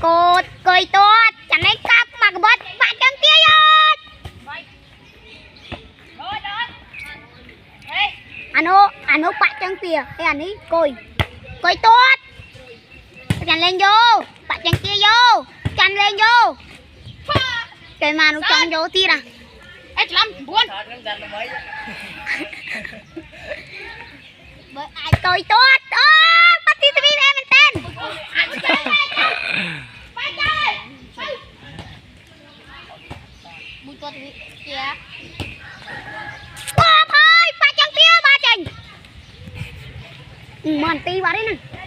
cột cười tốt chẳng lấy cắp mà cái bớt bạn chân kia rồi anh ốc bạn chân kia cái anh ấy cười tốt chăn lên vô bạn chân kia vô chăn lên vô cái mà nó chăn vô tí à ít lắm buồn bởi ai cười tốt bắt tí tv em mình tên bùi tốt kìa thôi ba chân kia ba chân mòn tí vào đấy nè